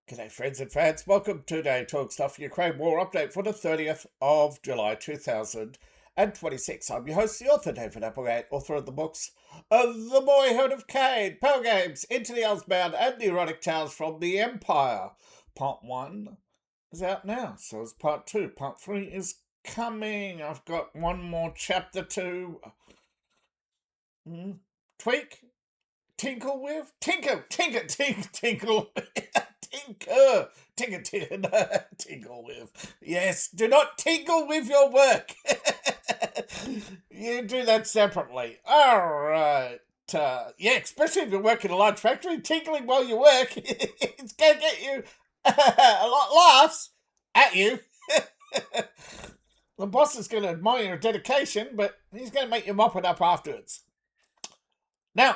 G'day friends and fans, welcome to Day Talk Stuff Ukraine War Update for the 30th of July 2026. I'm your host, the author David Applegate, author of the books The Boyhood of Cain, Pearl Games, Into the Elsbound and the Erotic Tales from the Empire. Part 1 is out now, so is Part 2. Part 3 is coming. I've got one more chapter to tweak, tinkle with, tinker, tinkle tinkle with. Yes, do not tinkle with your work. You do that separately. All right. Yeah, especially if you work in a large factory, tinkling while you work, it's going to get you a lot of laughs at you. The boss is going to admire your dedication, but he's going to make you mop it up afterwards. Now,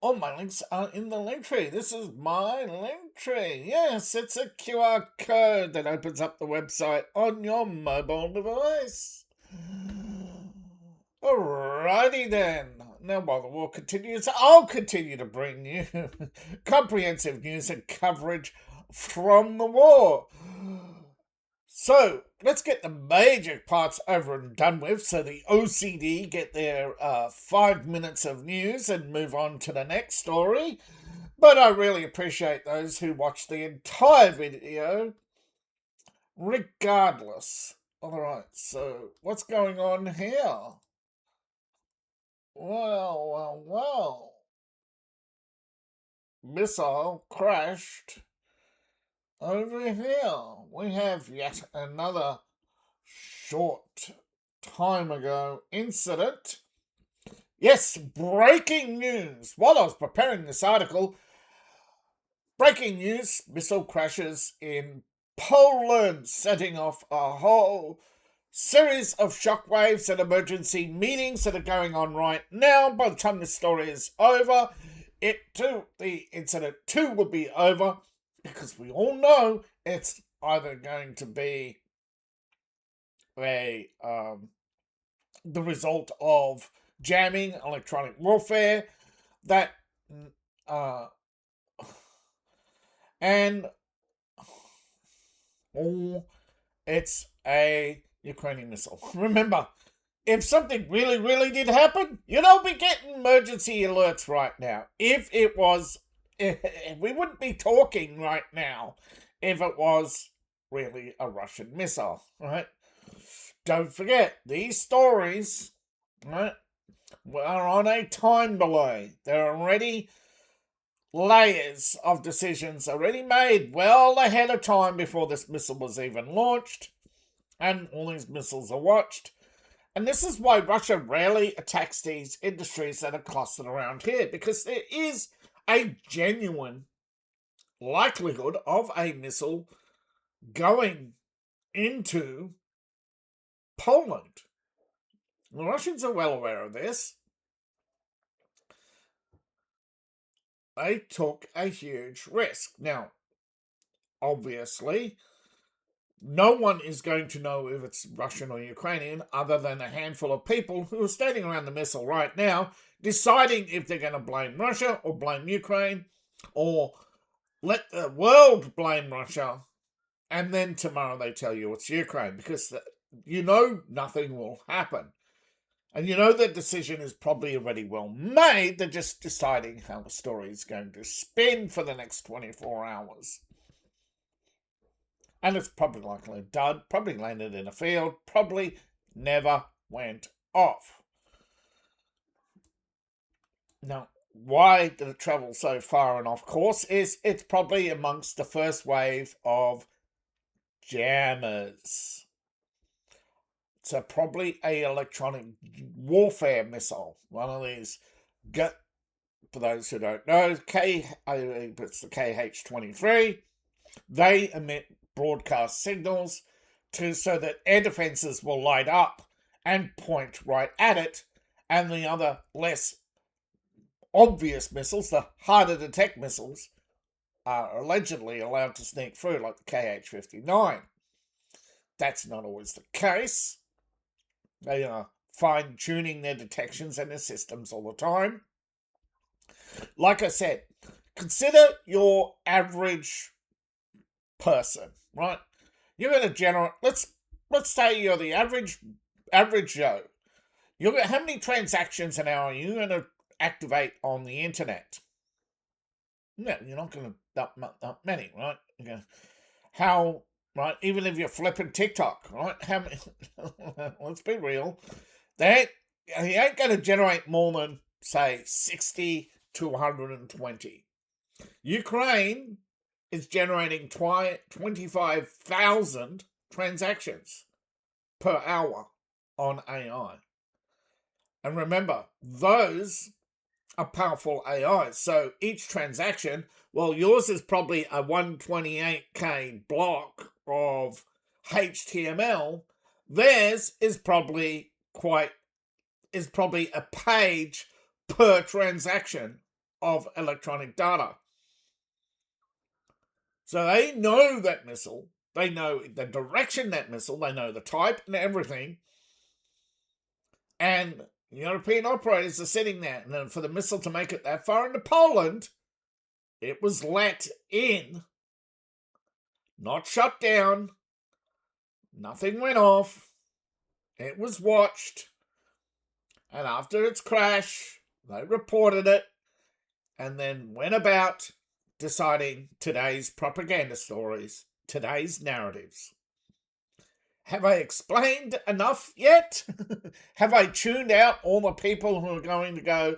all my links are in the link tree. This is my link tree. Yes, it's a QR code that opens up the website on your mobile device. Alrighty then. Now, while the war continues, I'll continue to bring you comprehensive news and coverage from the war. So, let's get the major parts over and done with so the OCD get their 5 minutes of news and move on to the next story. But I really appreciate those who watch the entire video, regardless. Alright, so what's going on here? Well. Missile crashed. Over here, we have yet another short time ago incident. Yes, breaking news. While I was preparing this article, breaking news, missile crashes in Poland, setting off a whole series of shockwaves and emergency meetings that are going on right now. By the time this story is over, the incident too will be over. Because we all know it's either going to be the result of jamming, electronic warfare, it's a Ukrainian missile. Remember, if something really, really did happen, you'd all be getting emergency alerts right now. We wouldn't be talking right now if it was really a Russian missile, right? Don't forget, these stories, right, are on a time delay. There are already layers of decisions already made well ahead of time before this missile was even launched, and all these missiles are watched. And this is why Russia rarely attacks these industries that are clustered around here, because there is a genuine likelihood of a missile going into Poland. The Russians are well aware of this. They took a huge risk. Now, obviously, no one is going to know if it's Russian or Ukrainian other than a handful of people who are standing around the missile right now deciding if they're going to blame Russia or blame Ukraine or let the world blame Russia, and then tomorrow they tell you it's Ukraine, because nothing will happen. And the decision is probably already well made. They're just deciding how the story is going to spin for the next 24 hours. And it's probably likely a dud, probably landed in a field, probably never went off. Now, why did it travel so far and off course? It's probably amongst the first wave of jammers. It's probably a electronic warfare missile. One of these, for those who don't know, it's the KH-23. They emit broadcast signals so that air defenses will light up and point right at it, and the other less obvious missiles, the harder to detect missiles, are allegedly allowed to sneak through, like the KH-59. That's not always the case. They are fine-tuning their detections and their systems all the time. Like I said, consider your average person, right? You're going to generate. Let's say you're the average Joe. How many transactions an hour are you going to activate on the internet? No, you're not going to that many, right? How, right? Even if you're flipping TikTok, right? How many? Let's be real. He ain't going to generate more than say 60 to 120. Ukraine is generating 25,000 transactions per hour on AI. And remember, those are powerful AIs. So each transaction, well, yours is probably a 128K block of HTML. Theirs is probably a page per transaction of electronic data. So they know that missile. They know the direction that missile. They know the type and everything. And European operators are sitting there. And then for the missile to make it that far into Poland, it was let in, not shut down. Nothing went off. It was watched. And after its crash, they reported it and then went about deciding today's propaganda stories, today's narratives. Have I explained enough yet? Have I tuned out all the people who are going to go,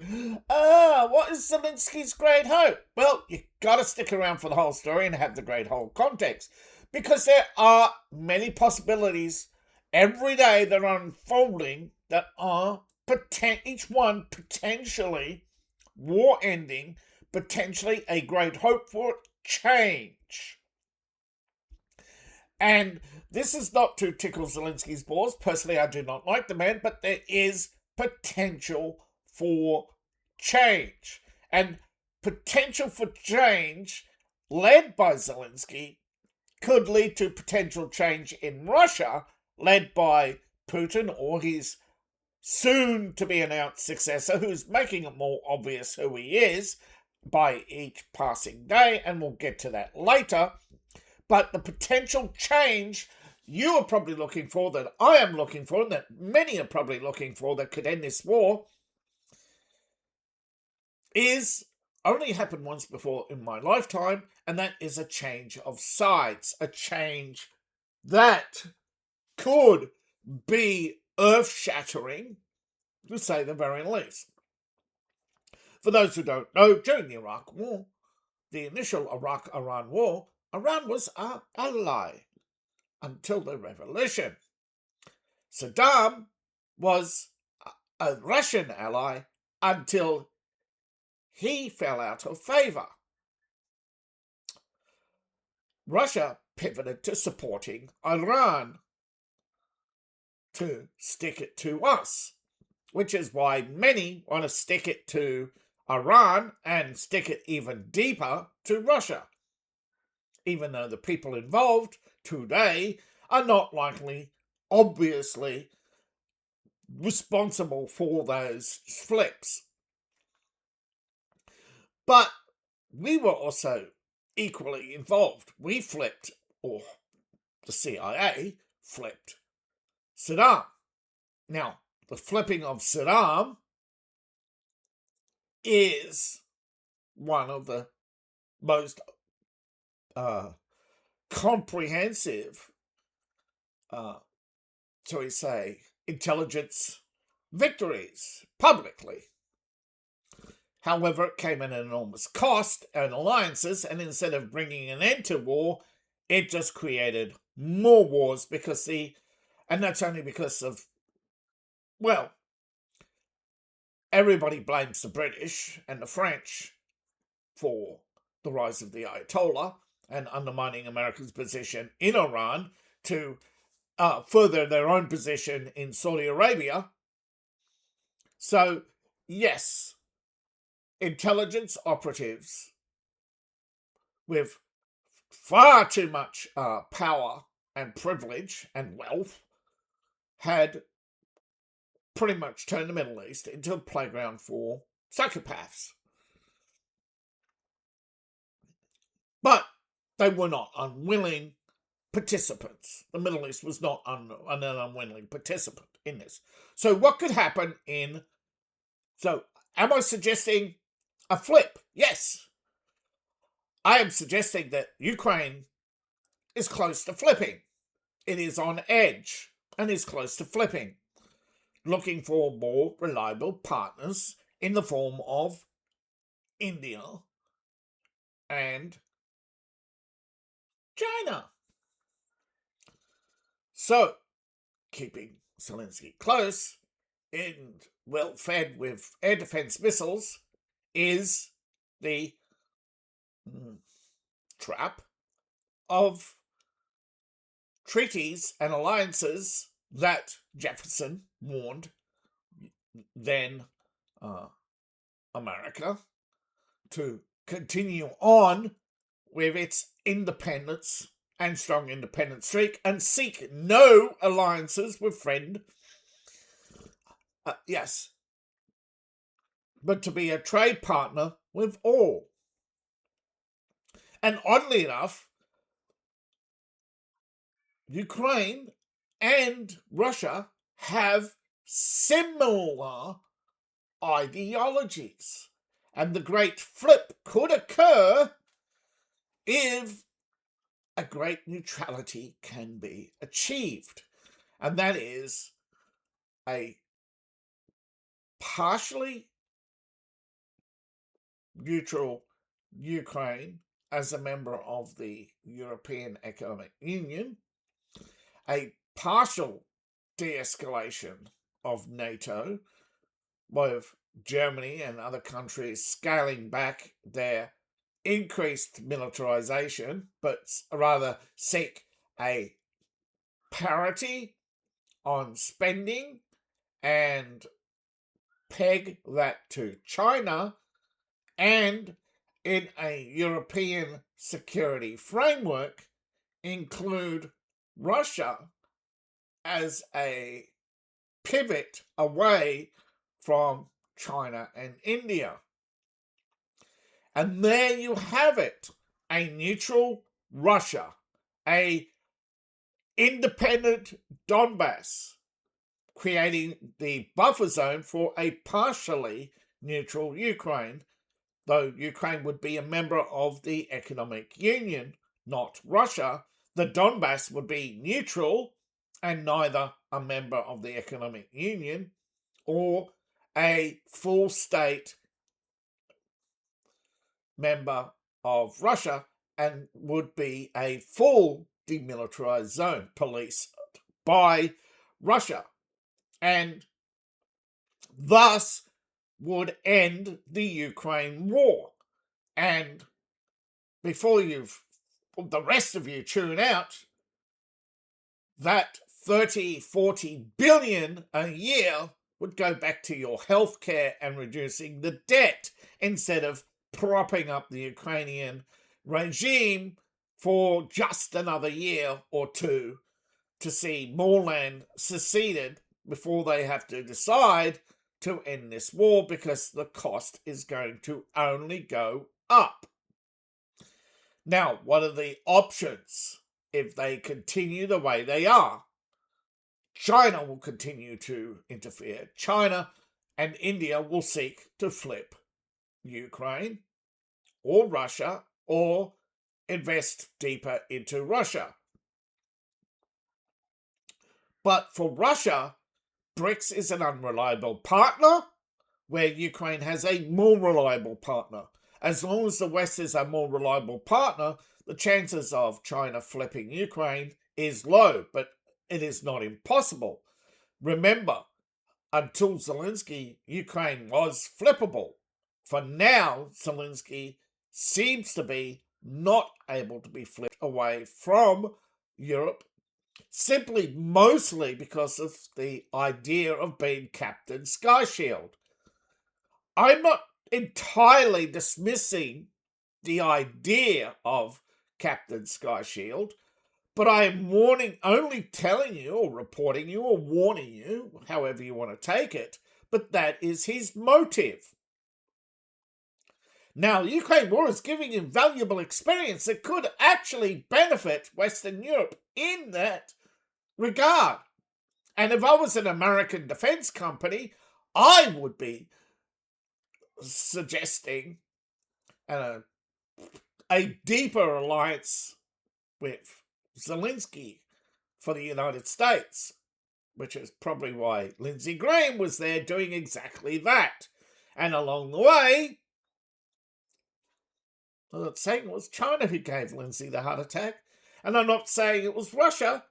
what is Zelensky's great hope? Well, you got to stick around for the whole story and have the great whole context, because there are many possibilities every day that are unfolding that are each one potentially war-ending, potentially a great hope for change. And this is not to tickle Zelensky's balls. Personally, I do not like the man, but there is potential for change. And potential for change led by Zelensky could lead to potential change in Russia, led by Putin or his soon-to-be-announced successor, who's making it more obvious who he is by each passing day, and we'll get to that later. But the potential change you are probably looking for, that I am looking for, and that many are probably looking for that could end this war, is only happened once before in my lifetime, and that is a change of sides, a change that could be earth-shattering, to say the very least. For those who don't know, during the Iraq War, the initial Iraq-Iran war, Iran was our ally until the revolution. Saddam was a Russian ally until he fell out of favor. Russia pivoted to supporting Iran to stick it to us, which is why many want to stick it to Iran and stick it even deeper to Russia, even though the people involved today are not likely, obviously, responsible for those flips. But we were also equally involved. We flipped, or the CIA flipped, Saddam. Now, the flipping of Saddam is one of the most comprehensive, shall we say, intelligence victories publicly. However, it came at an enormous cost and alliances, and instead of bringing an end to war, it just created more wars and that's only because of, well, everybody blames the British and the French for the rise of the Ayatollah and undermining America's position in Iran to further their own position in Saudi Arabia. So, yes, intelligence operatives with far too much power and privilege and wealth had pretty much turned the Middle East into a playground for psychopaths. But they were not unwilling participants. The Middle East was not an unwilling participant in this. So what could happen so am I suggesting a flip? Yes. I am suggesting that Ukraine is close to flipping. It is on edge and is close to flipping, looking for more reliable partners in the form of India and China. So, keeping Zelensky close and well fed with air defense missiles is the trap of treaties and alliances that Jefferson warned then America to continue on with its independence and strong independent streak and seek no alliances with yes, but to be a trade partner with all. And oddly enough, Ukraine and Russia have similar ideologies. And the great flip could occur if a great neutrality can be achieved. And that is a partially neutral Ukraine as a member of the European Economic Union, a partial de-escalation of NATO, with Germany and other countries scaling back their increased militarization, but rather seek a parity on spending and peg that to China, and in a European security framework include Russia as a pivot away from China and India. And there you have it, a neutral Russia, a independent Donbass, creating the buffer zone for a partially neutral Ukraine, though Ukraine would be a member of the Economic Union, not Russia. The Donbass would be neutral and neither a member of the Economic Union or a full state member of Russia, and would be a full demilitarized zone policed by Russia, and thus would end the Ukraine war. And before the rest of you tune out, that 30-40 billion a year would go back to your healthcare and reducing the debt, instead of propping up the Ukrainian regime for just another year or two to see more land seceded before they have to decide to end this war, because the cost is going to only go up. Now, what are the options if they continue the way they are? China will continue to interfere. China and India will seek to flip Ukraine or Russia, or invest deeper into Russia. But for Russia, BRICS is an unreliable partner, where Ukraine has a more reliable partner. As long as the West is a more reliable partner, the chances of China flipping Ukraine is low, but it is not impossible. Remember, until Zelensky, Ukraine was flippable. For now, Zelensky seems to be not able to be flipped away from Europe, simply mostly because of the idea of being Captain Sky Shield. I'm not entirely dismissing the idea of Captain Sky Shield, but I am only telling you or reporting you or warning you, however you want to take it, but that is his motive. Now, the Ukraine war is giving him valuable experience that could actually benefit Western Europe in that regard. And if I was an American defense company, I would be suggesting a deeper alliance with Zelensky for the United States, which is probably why Lindsey Graham was there doing exactly that. And along the way, I'm not saying it was China who gave Lindsay the heart attack, and I'm not saying it was Russia.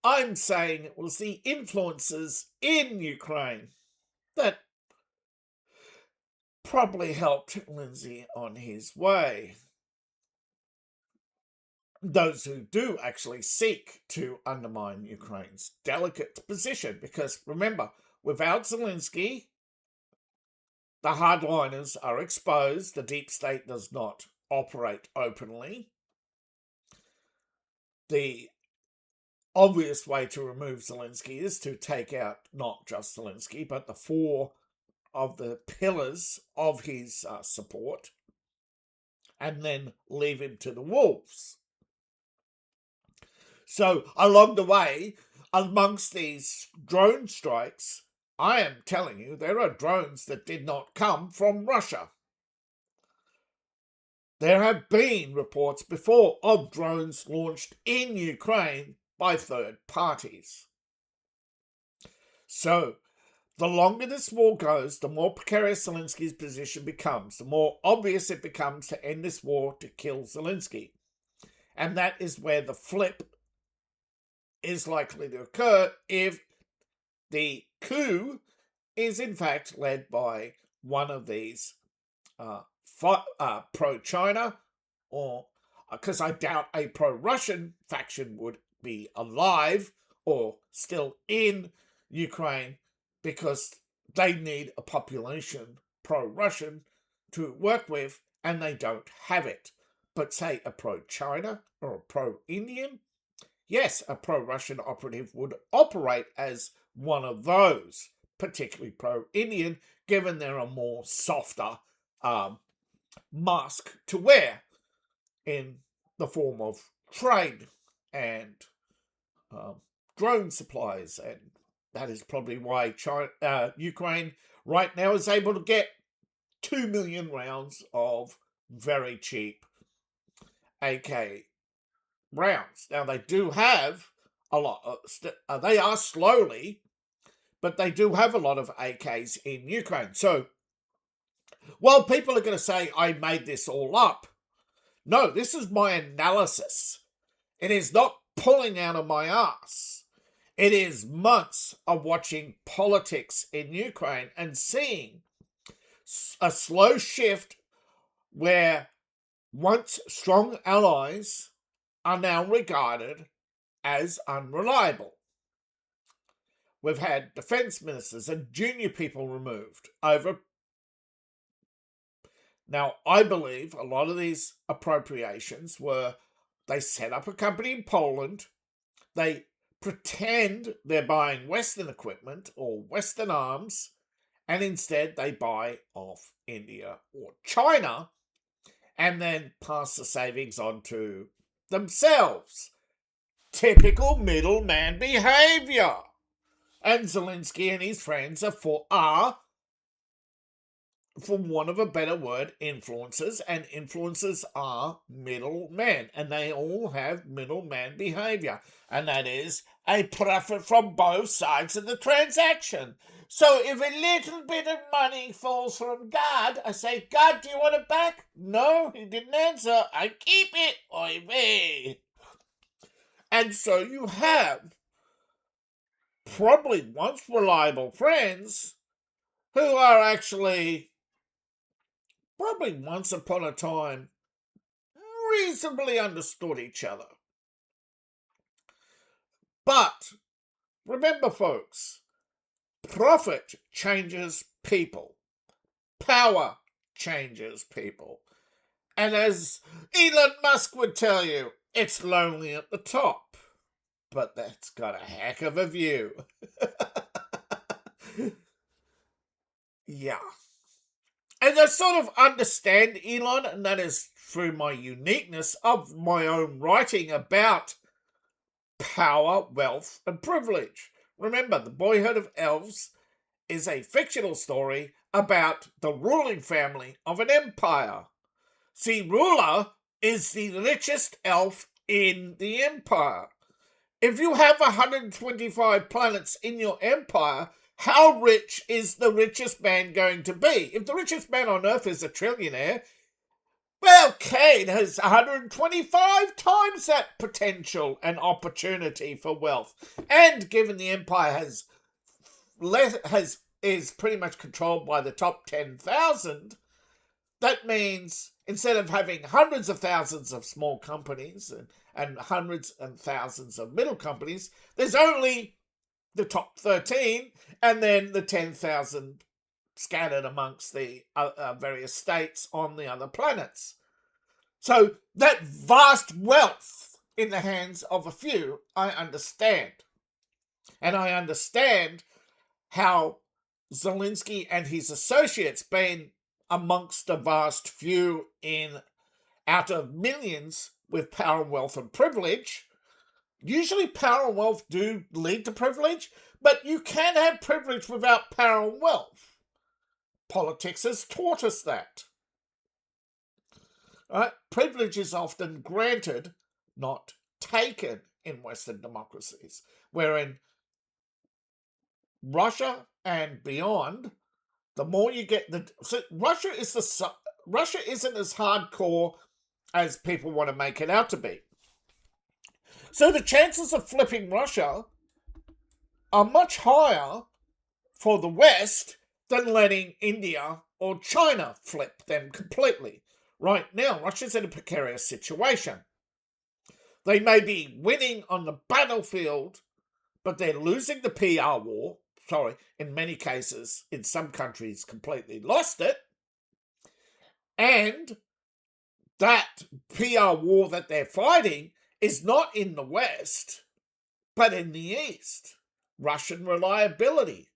I'm saying it was the influences in Ukraine that probably helped Lindsay on his way. Those who do actually seek to undermine Ukraine's delicate position, because remember, without Zelensky, the hardliners are exposed. The deep state does not operate openly. The obvious way to remove Zelensky is to take out not just Zelensky, but the four of the pillars of his support, and then leave him to the wolves. So along the way, amongst these drone strikes, I am telling you, there are drones that did not come from Russia. There have been reports before of drones launched in Ukraine by third parties. So, the longer this war goes, the more precarious Zelensky's position becomes, the more obvious it becomes to end this war to kill Zelensky. And that is where the flip is likely to occur if the coup is in fact led by one of these pro-China, or because I doubt a pro-Russian faction would be alive or still in Ukraine, because they need a population pro-Russian to work with, and they don't have it. But say a pro-China or a pro-Indian, yes, a pro-Russian operative would operate as one of those, particularly pro-Indian, given they're a more softer mask to wear in the form of trade and drone supplies. And that is probably why Ukraine right now is able to get 2 million rounds of very cheap AK rounds. Now, they do have a lot, they are slowly, but they do have a lot of AKs in Ukraine. So, while people are going to say, I made this all up, no, this is my analysis. It is not pulling out of my ass. It is months of watching politics in Ukraine and seeing a slow shift where once strong allies are now regarded as unreliable. We've had defense ministers and junior people removed over. Now, I believe a lot of these appropriations were, they set up a company in Poland, they pretend they're buying Western equipment or Western arms, and instead they buy off India or China and then pass the savings on to themselves. Typical middleman behavior. And Zelensky and his friends are, for want of a better word, influencers, and influencers are middlemen, and they all have middleman behavior, and that is a profit from both sides of the transaction. So if a little bit of money falls from God, I say, God, do you want it back? No, he didn't answer. I keep it. Oy vey. And so you have probably once reliable friends who are actually, probably once upon a time, reasonably understood each other. But remember, folks, profit changes people. Power changes people. And as Elon Musk would tell you, it's lonely at the top. But that's got a heck of a view. Yeah. And I sort of understand Elon, and that is through my uniqueness of my own writing about power, wealth, and privilege. Remember, The Boyhood of Elves is a fictional story about the ruling family of an empire. See, ruler is the richest elf in the empire. If you have 125 planets in your empire, how rich is the richest man going to be? If the richest man on earth is a trillionaire, well, Kane has 125 times that potential and opportunity for wealth. And given the empire is pretty much controlled by the top 10,000, that means instead of having hundreds of thousands of small companies and hundreds and thousands of middle companies, there's only the top 13 and then the 10,000 scattered amongst the various states on the other planets. So that vast wealth in the hands of a few, I understand. And I understand how Zelensky and his associates, being amongst a vast few out of millions with power, wealth, and privilege. Usually power and wealth do lead to privilege, but you can have privilege without power and wealth. Politics has taught us that. Right? Privilege is often granted, not taken in Western democracies, wherein Russia and beyond, the more you get Russia isn't as hardcore as people want to make it out to be. So the chances of flipping Russia are much higher for the West than letting India or China flip them completely. Right now, Russia's in a precarious situation. They may be winning on the battlefield, but they're losing the PR war. Sorry, in many cases, in some countries, completely lost it. And that PR war that they're fighting is not in the West, but in the East. Russian reliability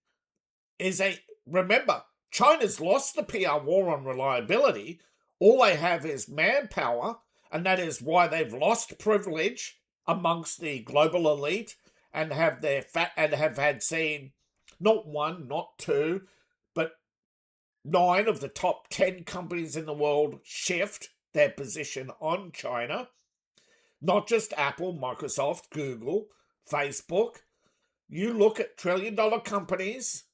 remember, China's lost the PR war on reliability. All they have is manpower, and that is why they've lost privilege amongst the global elite and have had seen not one, not two, but 9 of the top 10 companies in the world shift their position on China. Not just Apple, Microsoft, Google, Facebook. You look at trillion-dollar companies,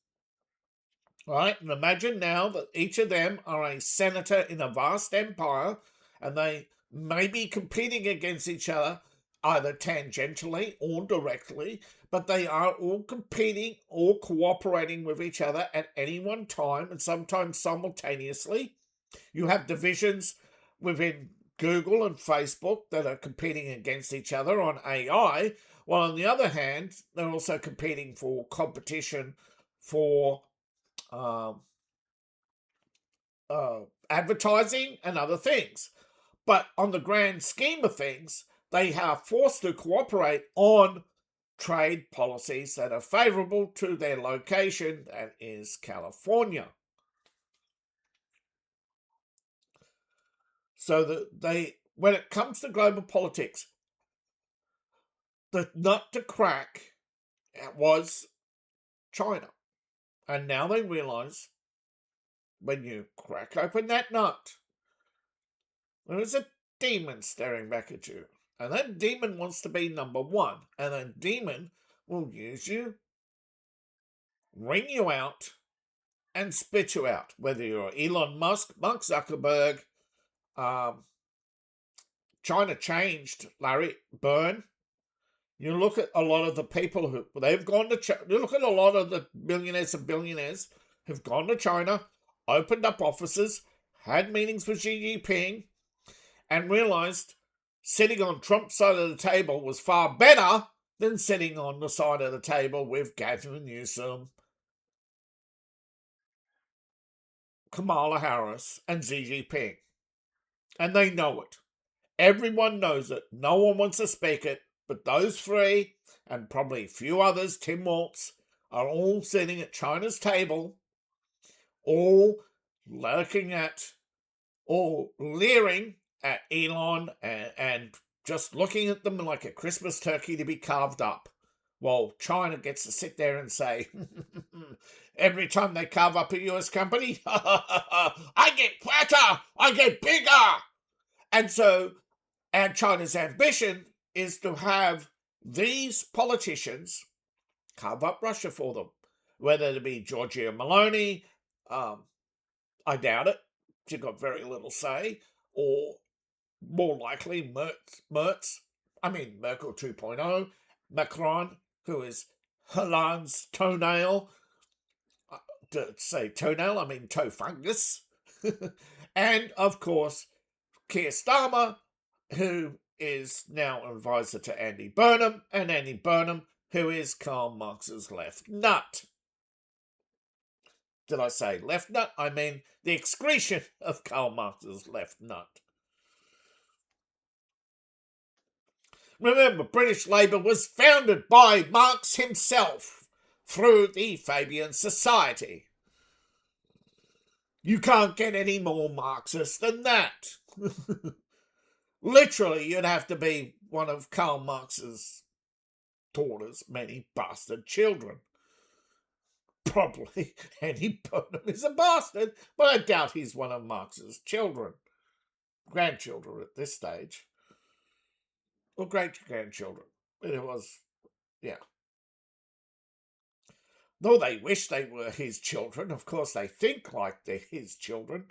right? And imagine now that each of them are a senator in a vast empire, and they may be competing against each other either tangentially or directly, but they are all competing or cooperating with each other at any one time, and sometimes simultaneously. You have divisions within Google and Facebook that are competing against each other on AI, while on the other hand, they're also competing for competition for advertising and other things. But on the grand scheme of things, they are forced to cooperate on trade policies that are favorable to their location, that is California. So that when it comes to global politics, the nut to crack was China. And now they realize when you crack open that nut, there is a demon staring back at you. And that demon wants to be number one. And that demon will use you, wring you out, and spit you out. Whether you're Elon Musk, Mark Zuckerberg, China changed, Larry Byrne. You look at a lot of the people who they've gone to. You look at a lot of the millionaires and billionaires who've gone to China, opened up offices, had meetings with Xi Jinping, and realized sitting on Trump's side of the table was far better than sitting on the side of the table with Gavin Newsom, Kamala Harris, and Xi Jinping. And they know it. Everyone knows it. No one wants to speak it, but those three, and probably a few others, Tim Waltz, are all sitting at China's table, all lurking at or leering at Elon and just looking at them like a Christmas turkey to be carved up, while China gets to sit there and say, every time they carve up a US company, I get fatter, I get bigger. And so our China's ambition is to have these politicians carve up Russia for them, whether it be Giorgia Meloni, I doubt it, she got very little say, or more likely Merkel 2.0, Macron, who is Hollande's toenail, to say toenail, I mean toe fungus, and of course Keir Starmer, who is now an advisor to Andy Burnham, and Andy Burnham, who is Karl Marx's left nut. Did I say left nut? I mean the excretion of Karl Marx's left nut. Remember, British Labour was founded by Marx himself through the Fabian Society. You can't get any more Marxist than that. Literally, you'd have to be one of Karl Marx's daughter's many bastard children. Probably Andy Burnham is a bastard, but I doubt he's one of Marx's children. Grandchildren at this stage. Or great-grandchildren. It was, yeah. Though they wish they were his children, of course they think like they're his children.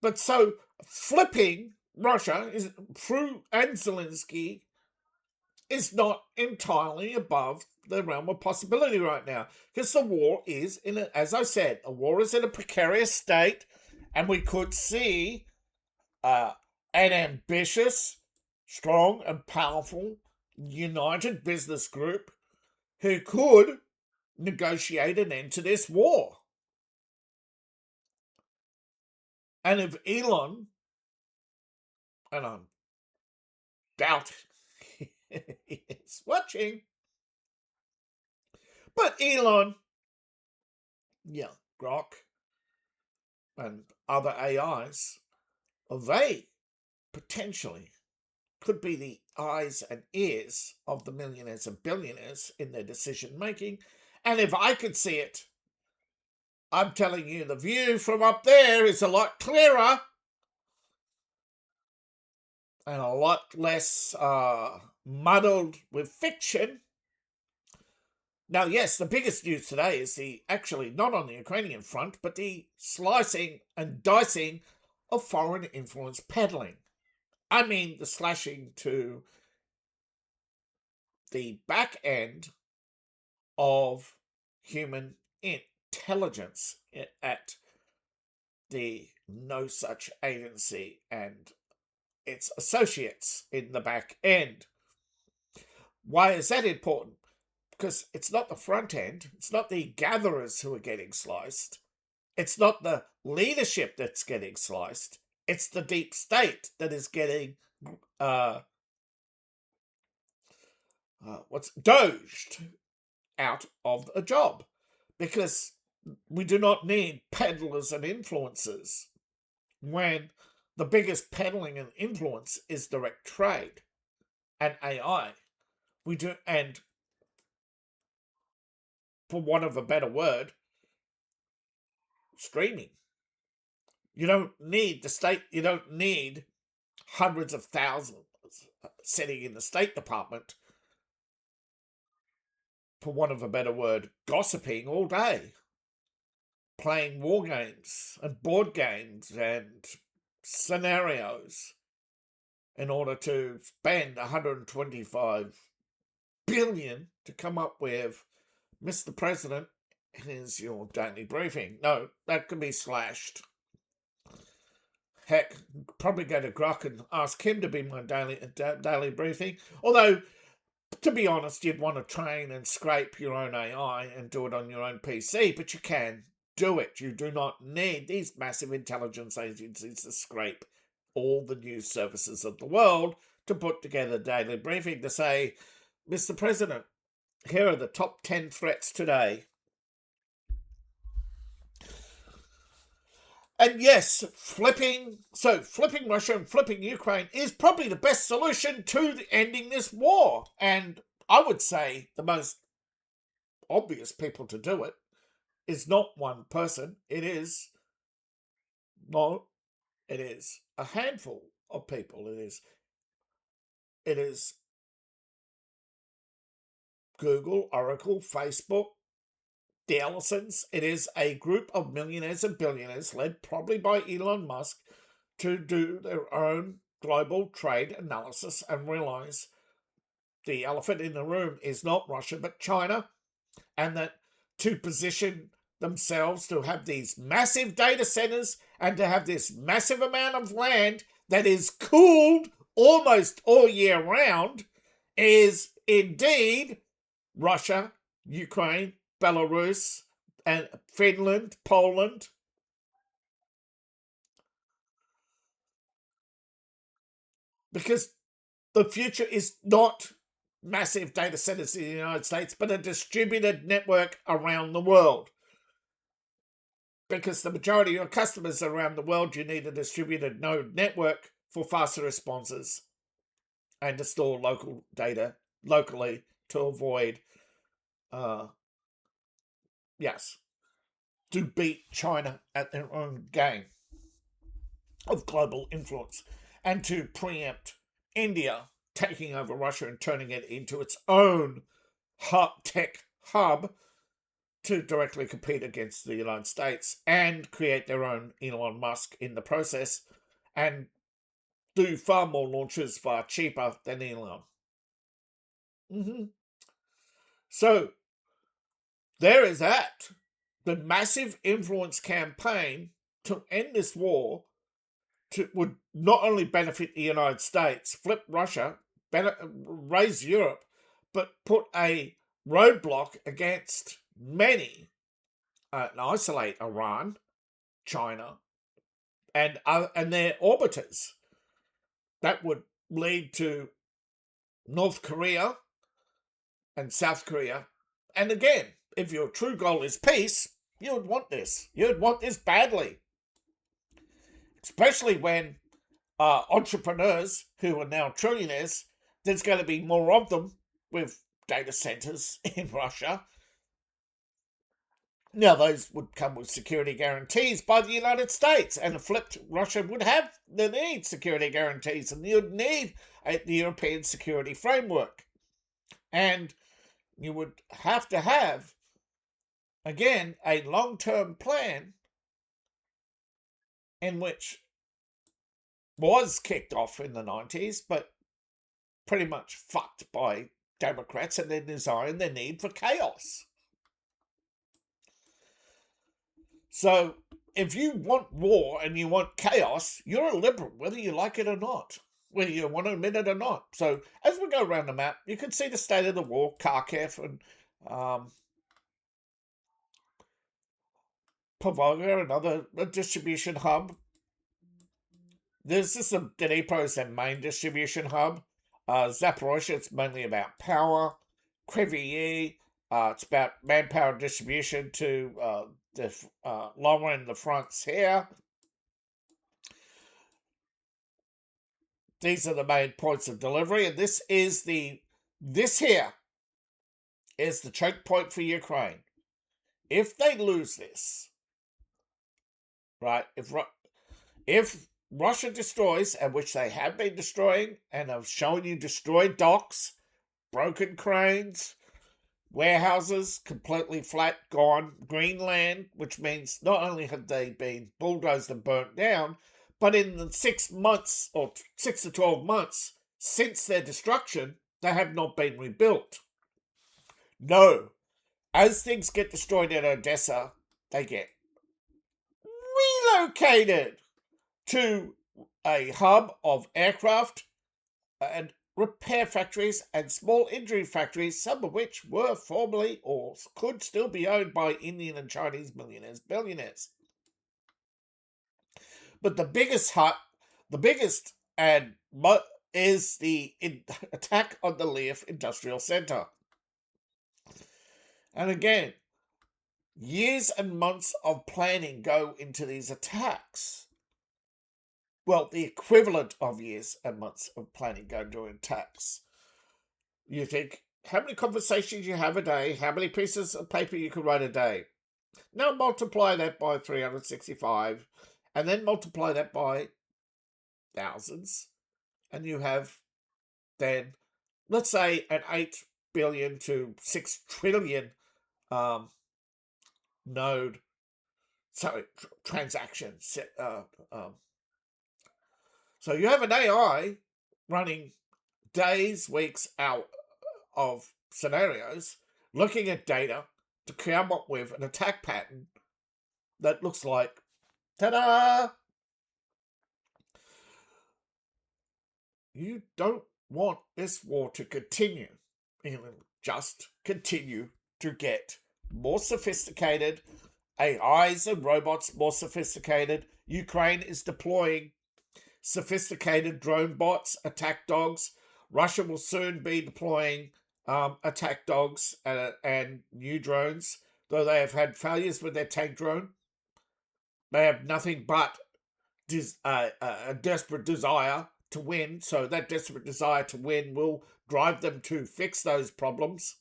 But so flipping Russia and Zelensky is not entirely above the realm of possibility right now, because the war is as I said, a war is in a precarious state, and we could see an ambitious, strong and powerful united business group who could negotiate an end to this war. And if Elon, and I doubt he's watching, but Elon, Grok, and other AIs, they potentially could be the eyes and ears of the millionaires and billionaires in their decision making. And if I could see it, I'm telling you, the view from up there is a lot clearer and a lot less muddled with fiction. Now, yes, the biggest news today is actually not on the Ukrainian front, but the slicing and dicing of foreign influence peddling. I mean the slashing to the back end of human intelligence at the No Such Agency and its associates in the back end. Why is that important? Because it's not the front end, it's not the gatherers who are getting sliced, it's not the leadership that's getting sliced, it's the deep state that is getting doged out of a job, because we do not need peddlers and influencers when the biggest peddling and influence is direct trade and AI. We do, and for want of a better word, streaming. You don't need the state, you don't need hundreds of thousands sitting in the State Department, for want of a better word, gossiping all day, playing war games and board games and scenarios in order to spend 125 billion to come up with Mr. President, here's your daily briefing. No, that can be slashed. Heck, probably go to Grok and ask him to be my daily briefing. Although, to be honest, you'd want to train and scrape your own AI and do it on your own PC, but you can do it. You do not need these massive intelligence agencies to scrape all the news services of the world to put together a daily briefing to say, Mr. President, here are the top 10 threats today. And yes, flipping Russia and flipping Ukraine is probably the best solution to ending this war. And I would say the most obvious people to do it is not one person. It is a handful of people. It is Google, Oracle, Facebook, the Ellisons. It is a group of millionaires and billionaires led probably by Elon Musk to do their own global trade analysis and realize the elephant in the room is not Russia but China, and that to position themselves to have these massive data centers and to have this massive amount of land that is cooled almost all year round is indeed Russia, Ukraine, Belarus, and Finland, Poland. Because the future is not massive data centers in the United States, but a distributed network around the world. Because the majority of your customers around the world, you need a distributed node network for faster responses and to store local data locally to avoid, to beat China at their own game of global influence and to preempt India taking over Russia and turning it into its own tech hub to directly compete against the United States and create their own Elon Musk in the process and do far more launches far cheaper than Elon. So there is that. The massive influence campaign to end this war would not only benefit the United States, flip Russia, raise Europe, but put a roadblock against many and isolate Iran, China, and their orbiters. That would lead to North Korea and South Korea. And again, if your true goal is peace, you would want this. You would want this badly. Especially when entrepreneurs who are now trillionaires, there's going to be more of them with data centers in Russia. Now, those would come with security guarantees by the United States, and a flipped Russia would have the need security guarantees, and you'd need the European security framework. And you would have to have, again, a long-term plan in which was kicked off in the 90s, but pretty much fucked by Democrats and their desire and their need for chaos. So if you want war and you want chaos, you're a liberal, whether you like it or not, whether you want to admit it or not. So as we go around the map, you can see the state of the war, Kharkiv and Pavoga, another distribution hub. This is Dnipro is their main distribution hub. Zaporozhye, it's mainly about power. Kryvyi, it's about manpower distribution to the lowering the fronts here. These are the main points of delivery, and this here is the choke point for Ukraine. If they lose this, right? If Russia destroys, and which they have been destroying, and have shown you destroyed docks, broken cranes, warehouses completely flat, gone, Greenland, which means not only have they been bulldozed and burnt down, but in the 6 months or 6 to 12 months since their destruction, they have not been rebuilt. No. As things get destroyed at Odessa, they get relocated to a hub of aircraft and repair factories and small injury factories, some of which were formerly or could still be owned by Indian and Chinese millionaires, billionaires. But the biggest is the attack on the Lviv Industrial Center. And again, years and months of planning go into these attacks. Well, the equivalent of years and months of planning go into attacks. You think how many conversations you have a day, how many pieces of paper you can write a day. Now multiply that by 365, and then multiply that by thousands, and you have then, let's say, an 8 billion to 6 trillion um, node, sorry, transactions. So you have an AI running days, weeks out of scenarios, looking at data to come up with an attack pattern that looks like, ta-da! You don't want this war to continue. It will just continue to get more sophisticated. AIs and robots more sophisticated. Ukraine is deploying sophisticated drone bots, attack dogs. Russia will soon be deploying attack dogs and new drones, though they have had failures with their tank drone. They have nothing but a desperate desire to win, so that desperate desire to win will drive them to fix those problems.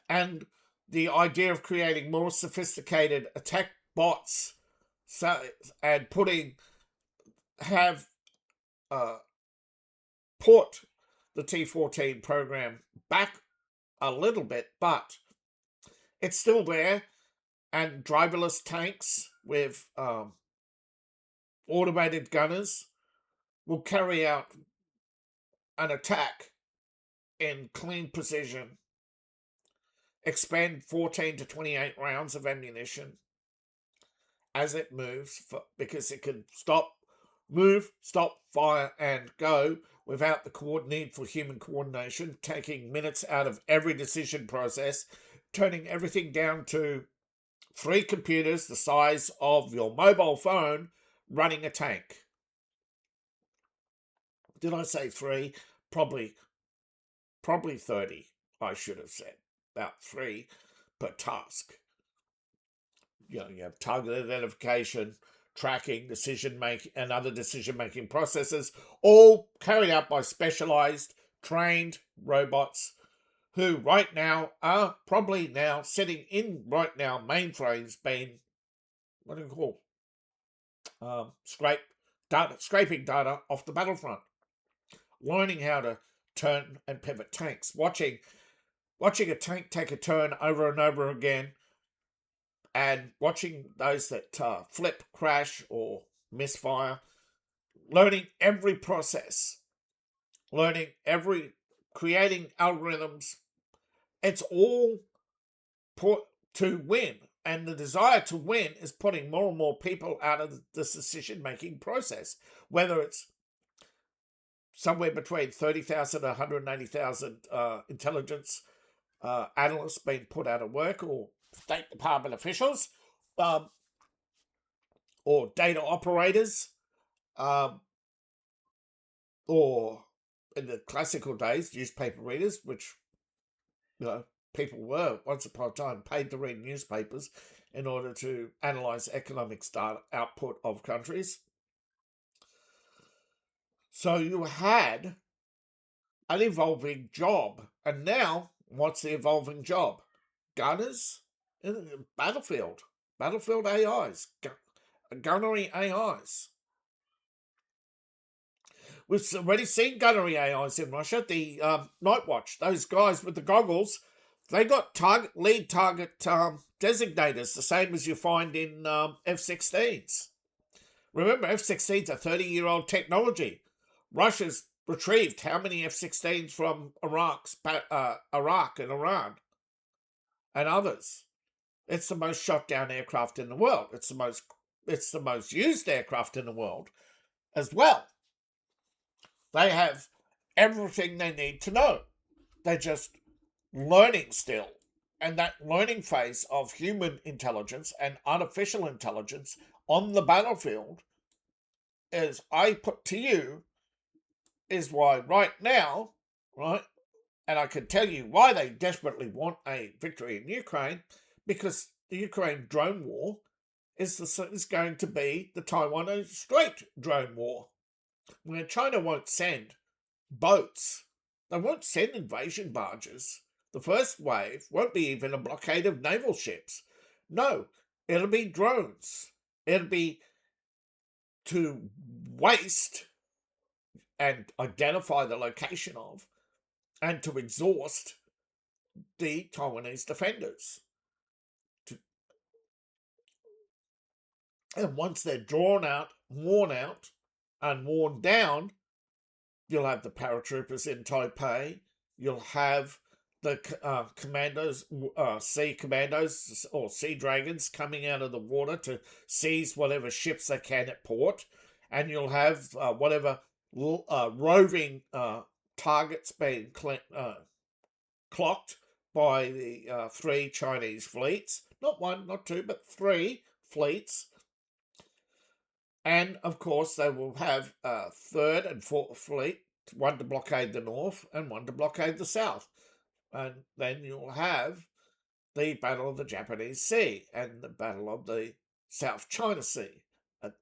And the idea of creating more sophisticated attack bots, and put the T-14 program back a little bit, but it's still there, and driverless tanks with automated gunners will carry out an attack in clean precision, expend 14 to 28 rounds of ammunition as it moves, because it can move, stop, fire, and go without the need for human coordination, taking minutes out of every decision process, turning everything down to 3 computers the size of your mobile phone running a tank. Did I say 3? Probably 30, I should have said. About 3 per task. You have target identification, tracking, decision-making, and other decision-making processes, all carried out by specialized, trained robots who right now are probably now sitting in mainframes being, what do you call, scraping data off the battlefront, learning how to turn and pivot tanks, watching a tank take a turn over and over again, and watching those that flip, crash, or misfire, learning every process, creating algorithms. It's all put to win. And the desire to win is putting more and more people out of the decision-making process, whether it's somewhere between 30,000 and 180,000 intelligence analysts being put out of work, or State Department officials, or data operators, or in the classical days, newspaper readers, which people were once upon a time paid to read newspapers in order to analyze economic data output of countries. So you had an evolving job, and now what's the evolving job? Gunners in the battlefield AIs, gunnery AIs. We've already seen gunnery AIs in Russia. The Night Watch, those guys with the goggles, they got lead target designators, the same as you find in F-16s. Remember, F-16s are 30-year-old technology. Russia's retrieved how many F-16s from Iraq and Iran and others. It's the most shot down aircraft in the world. It's the most used aircraft in the world as well. They have everything they need to know. They're just learning still. And that learning phase of human intelligence and artificial intelligence on the battlefield, as I put to you, is why right now, And I can tell you why they desperately want a victory in Ukraine, because the Ukraine drone war is going to be the Taiwan Strait drone war, where China won't send boats. They won't send invasion barges. The first wave won't be even a blockade of naval ships. No, it'll be drones. It'll be to waste and identify the location of and to exhaust the Taiwanese defenders. And once they're drawn out, and worn down, you'll have the paratroopers in Taipei. You'll have the commandos, sea commandos or sea dragons coming out of the water to seize whatever ships they can at port. And you'll have whatever roving targets being clocked by the 3 Chinese fleets. Not 1, not 2, but 3 fleets. And, of course, they will have a 3rd and 4th fleet, one to blockade the north and one to blockade the south. And then you'll have the Battle of the Japanese Sea and the Battle of the South China Sea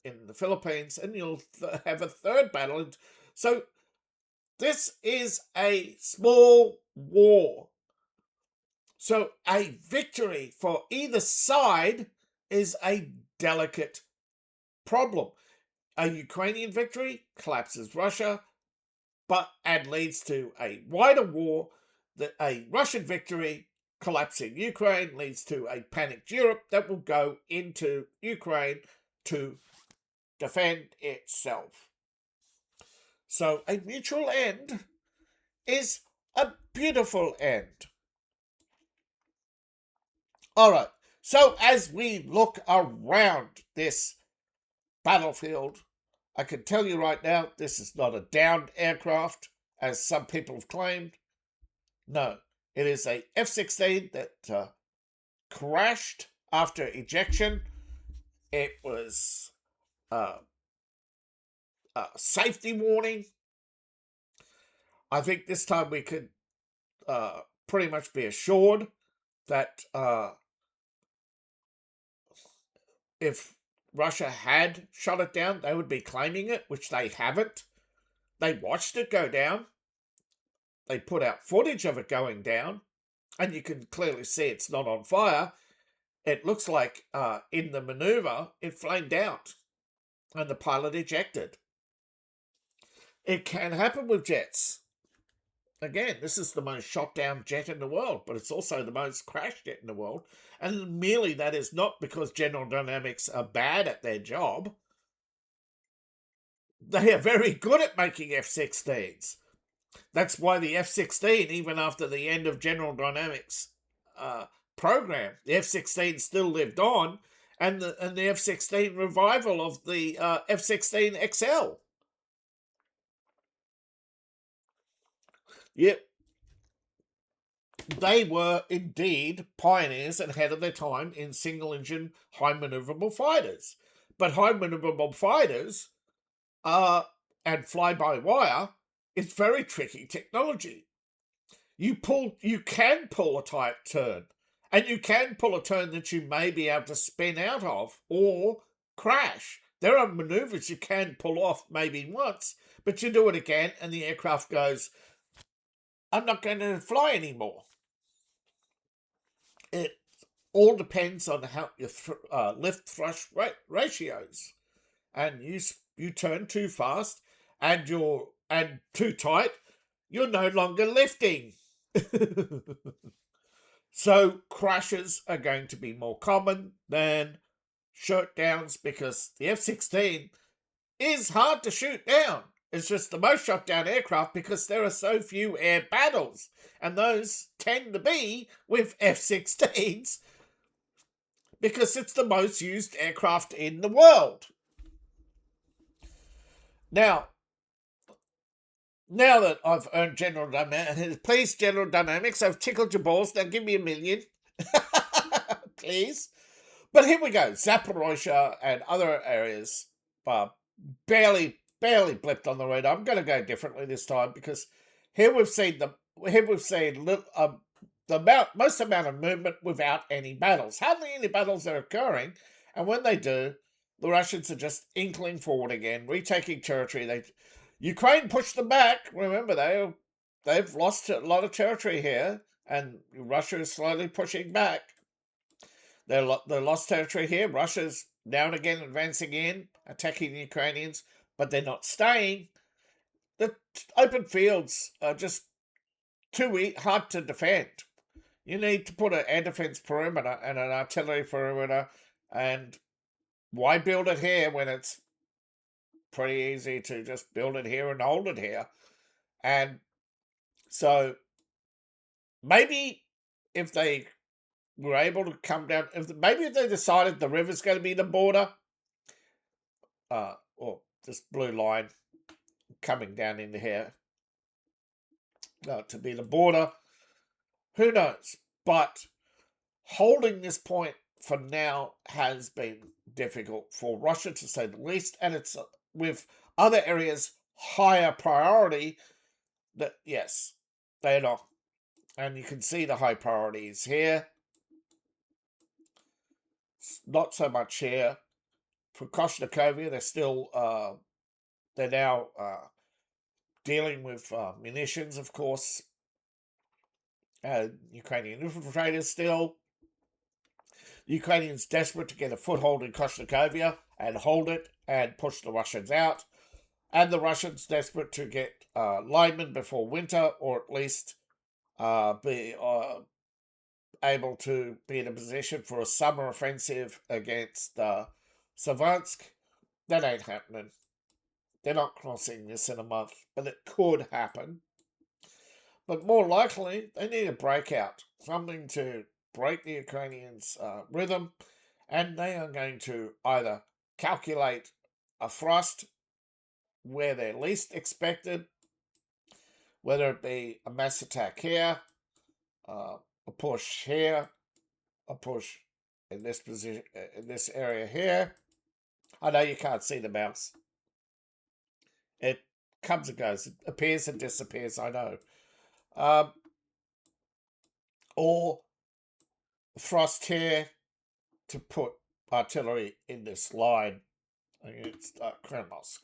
in the Philippines. And you'll have a 3rd battle. So this is a small war. So a victory for either side is a delicate problem. A Ukrainian victory collapses Russia, and leads to a wider war. A Russian victory collapsing Ukraine leads to a panicked Europe that will go into Ukraine to defend itself. So a mutual end is a beautiful end. All right. So as we look around this battlefield, I can tell you right now, this is not a downed aircraft, as some people have claimed. No, it is a F-16 that crashed after ejection. It was a safety warning. I think this time we could pretty much be assured that if Russia had shot it down, they would be claiming it, which they haven't. They watched it go down. They put out footage of it going down, and you can clearly see it's not on fire. It looks like in the maneuver, it flamed out, and the pilot ejected. It can happen with jets. Again, this is the most shot down jet in the world, but it's also the most crashed jet in the world. And merely that is not because General Dynamics are bad at their job. They are very good at making F-16s. That's why the F-16, even after the end of General Dynamics' program, the F-16 still lived on, and the F-16 revival of the F-16 XL. Yep. They were indeed pioneers and ahead of their time in single-engine high maneuverable fighters. But high maneuverable fighters and fly-by-wire is very tricky technology. You can pull a tight turn, and you can pull a turn that you may be able to spin out of or crash. There are maneuvers you can pull off maybe once, but you do it again and the aircraft goes, I'm not going to fly anymore. It all depends on how your lift thrust ratios, and you turn too fast and too tight, you're no longer lifting. So crashes are going to be more common than shoot downs, because the F-16 is hard to shoot down. It's just the most shot down aircraft because there are so few air battles, and those tend to be with F-16s because it's the most used aircraft in the world. Now that I've earned General Dynamics, please, General Dynamics, I've tickled your balls. Now give me $1 million, please. But here we go. Zaporozhye and other areas barely blipped on the radar. I'm going to go differently this time, because here we've seen here we've seen most amount of movement without any battles. Hardly any battles are occurring, and when they do, the Russians are just inkling forward again, retaking territory. Ukraine pushed them back. Remember, they've lost a lot of territory here, and Russia is slowly pushing back. They lost territory here. Russia's now and again advancing in, attacking the Ukrainians, but they're not staying. The open fields are just too hard to defend. You need to put an air defense perimeter and an artillery perimeter, and why build it here when it's pretty easy to just build it here and hold it here? And so maybe if they were able to come down, maybe if they decided the river's going to be the border, or this blue line coming down into here to be the border, who knows? But holding this point for now has been difficult for Russia, to say the least, and it's with other areas higher priority. That yes, they're not, and you can see the high priorities here. Not so much here for Koshnikovia. They're now dealing with munitions, of course. Ukrainian infiltrators still. The Ukrainians desperate to get a foothold in Koshnikovia and hold it and push the Russians out. And the Russians desperate to get linemen before winter, or at least be able to be in a position for a summer offensive against Savansk. That ain't happening. They're not crossing this in a month, but it could happen. But more likely, they need a breakout, something to break the Ukrainians' rhythm, and they are going to either calculate a thrust where they're least expected, whether it be a mass attack here, a push here, a push in this position, in this area here. I know you can't see the mouse. It comes and goes. It appears and disappears, I know. Or thrust here to put artillery in this line against Kremensk.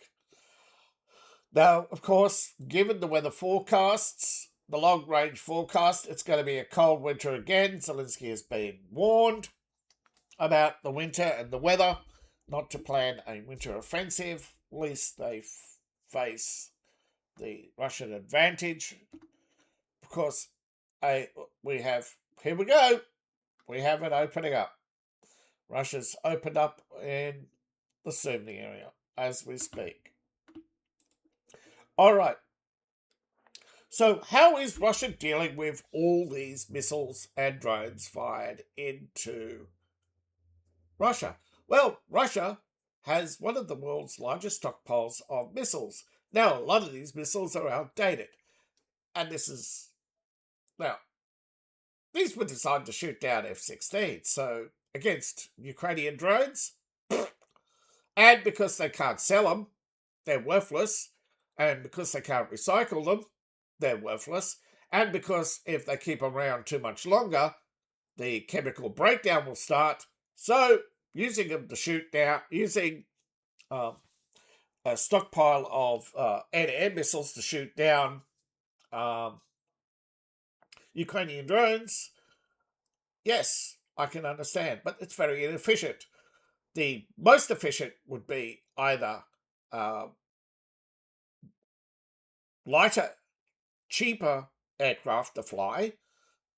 Now, of course, given the weather forecasts, the long-range forecast, it's going to be a cold winter again. Zelensky has been warned about the winter and the weather, not to plan a winter offensive, lest they face the Russian advantage. Of course, here we go. We have it opening up. Russia's opened up in the Sumy area as we speak. All right. So how is Russia dealing with all these missiles and drones fired into Russia? Well, Russia has one of the world's largest stockpiles of missiles. Now, a lot of these missiles are outdated. And these were designed to shoot down F-16, so against Ukrainian drones, and because they can't sell them, they're worthless, and because they can't recycle them, they're worthless, and because if they keep around too much longer, the chemical breakdown will start. So using them to shoot down, using a stockpile of air-to-air missiles to shoot down Ukrainian drones, yes, I can understand, but it's very inefficient. The most efficient would be either lighter, cheaper aircraft to fly,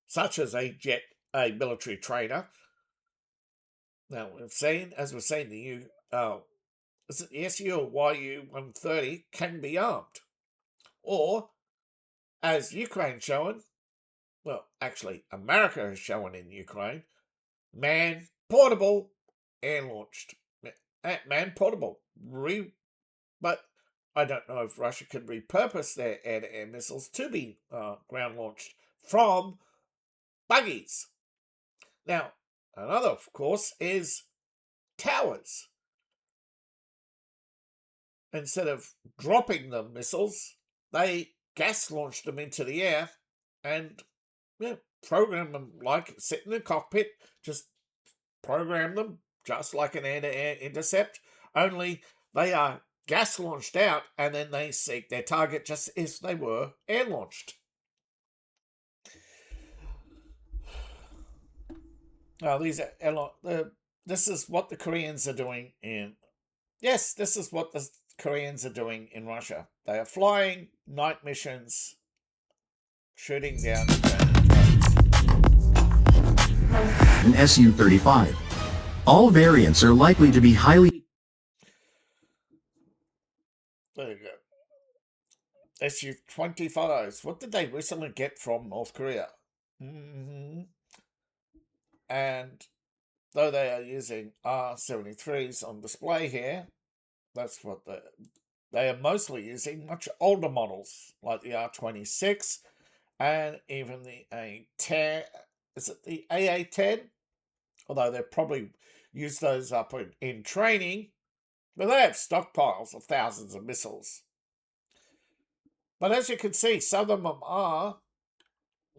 such as a military trainer. Now, as we've seen, the SU or YU-130 can be armed. Or, as Ukraine shown, well, actually, America has shown in Ukraine, man-portable, air-launched. Man-portable. But I don't know if Russia can repurpose their air-to-air missiles to be ground-launched from buggies. Now, another, of course, is towers. Instead of dropping the missiles, they gas-launched them into the air and program them like sit in the cockpit, just program them just like an air-to-air intercept, only they are gas launched out and then they seek their target just as they were air launched. Now, this is what the Koreans are doing in. Yes, this is what the Koreans are doing in Russia. They are flying night missions, shooting down An Su-35. All variants are likely to be highly. There you go. Su-25s. What did they recently get from North Korea? And though they are using R-73s on display here, that's what they are mostly using much older models like the R-26 and even the A-10. Is it the AA-10? Although they probably use those up in training, but they have stockpiles of thousands of missiles. But as you can see, some of them are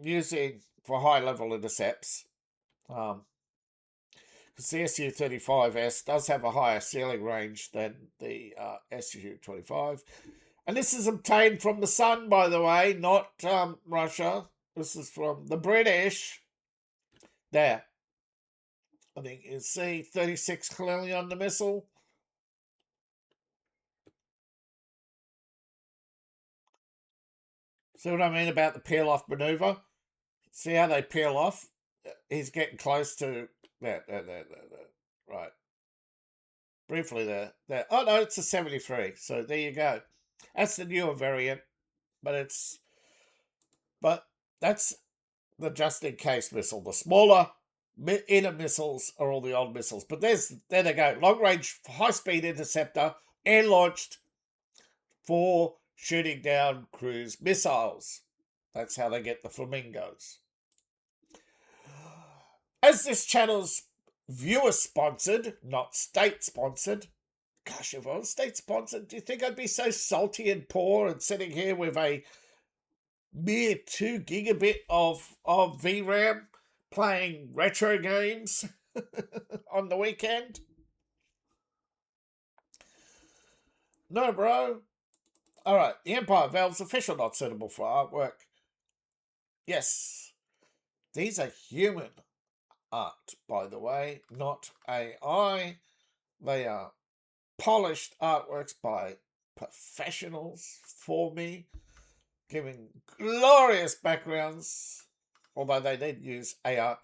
using for high-level intercepts. Because the Su-35S does have a higher ceiling range than the Su-25. And this is obtained from the Sun, by the way, not Russia. This is from the British. There. I think you see 36 clearly on the missile. See what I mean about the peel-off maneuver? See how they peel off? He's getting close to... There. Right. Briefly there. Oh, no, it's a 73. So there you go. That's the newer variant. But that's the just-in-case missile. The smaller inner missiles are all the old missiles. But there they go. Long-range, high-speed interceptor, air-launched for shooting down cruise missiles. That's how they get the flamingos. As this channel's viewer-sponsored, not state-sponsored, gosh, if I was state-sponsored, do you think I'd be so salty and poor and sitting here with a mere 2 gigabit of VRAM playing retro games on the weekend? No, bro. All right, the Empire Valve's official not suitable for artwork. Yes, these are human art, by the way, not AI. They are polished artworks by professionals for me, giving glorious backgrounds. Although they did use AI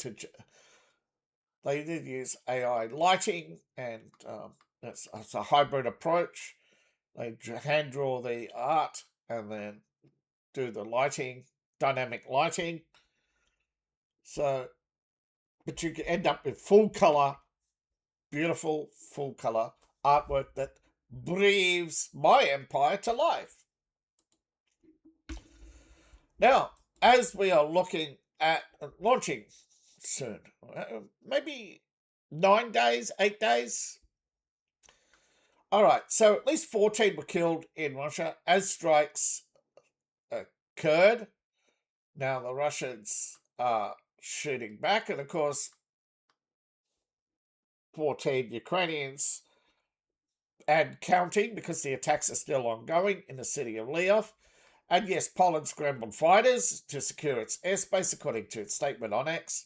lighting, and it's a hybrid approach. They hand draw the art and then do the lighting, dynamic lighting. So, but you can end up with full color, beautiful full color artwork that breathes my empire to life. Now, as we are looking at launching soon, maybe 9 days, 8 days. All right, so at least 14 were killed in Russia as strikes occurred. Now the Russians are shooting back, and of course 14 Ukrainians and counting, because the attacks are still ongoing in the city of Lviv. And yes, Poland scrambled fighters to secure its airspace according to its statement on X.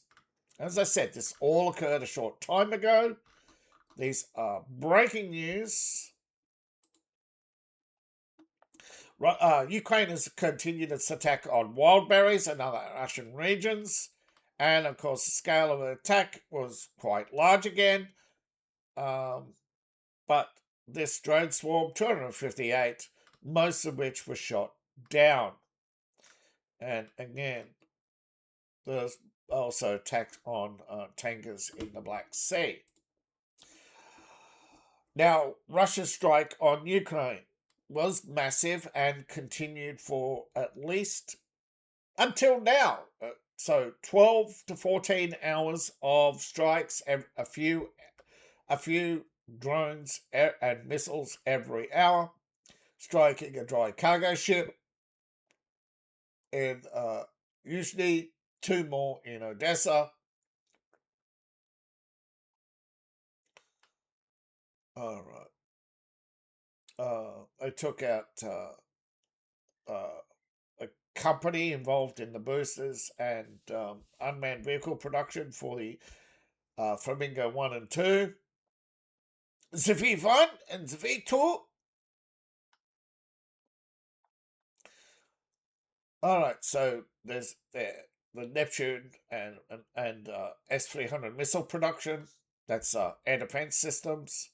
As I said, this all occurred a short time ago. These are breaking news. Ukraine has continued its attack on Wildberries and other Russian regions. And of course, the scale of the attack was quite large again. But this drone swarm, 258, most of which were shot down. And again, there's also attacks on tankers in the Black Sea. Now, Russia's strike on Ukraine was massive and continued for at least until now. So 12 to 14 hours of strikes, a few drones and missiles every hour, striking a dry cargo ship in usually 2 more in Odessa. All right. They took out a company involved in the boosters and unmanned vehicle production for the Flamingo 1 and 2. The V1 and the V2. All right, so there's the Neptune and S-300 missile production. That's air defense systems.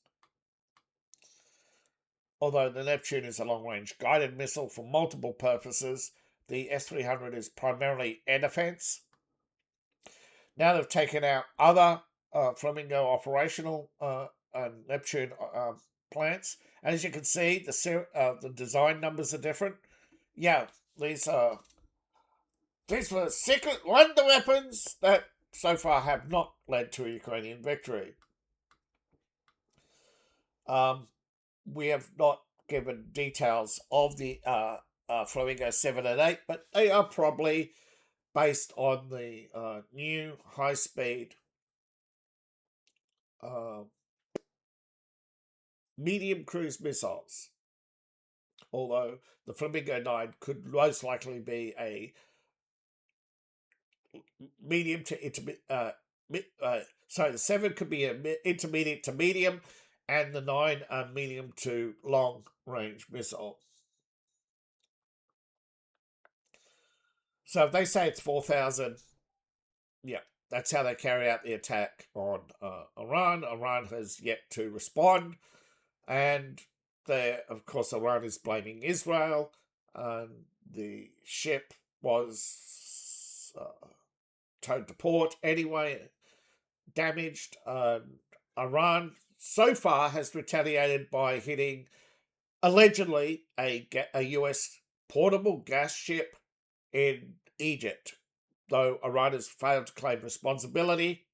Although the Neptune is a long-range guided missile for multiple purposes, the S-300 is primarily air defense. Now they've taken out other Flamingo operational and Neptune plants, and as you can see, the design numbers are different. Yeah, these were secret wonder weapons that so far have not led to a Ukrainian victory. We have not given details of the Flamingo 7 and 8, but they are probably based on the new high-speed medium cruise missiles. Although the Flamingo 9 could most likely be a medium to intermediate. Sorry, the 7 could be an intermediate to medium, and the 9 a medium to long range missile. So if they say it's 4,000, yeah, that's how they carry out the attack on Iran. Iran has yet to respond, and of course, Iran is blaming Israel. The ship was towed to port anyway, damaged. Iran so far has retaliated by hitting allegedly a US portable gas ship in Egypt, though Iran has failed to claim responsibility.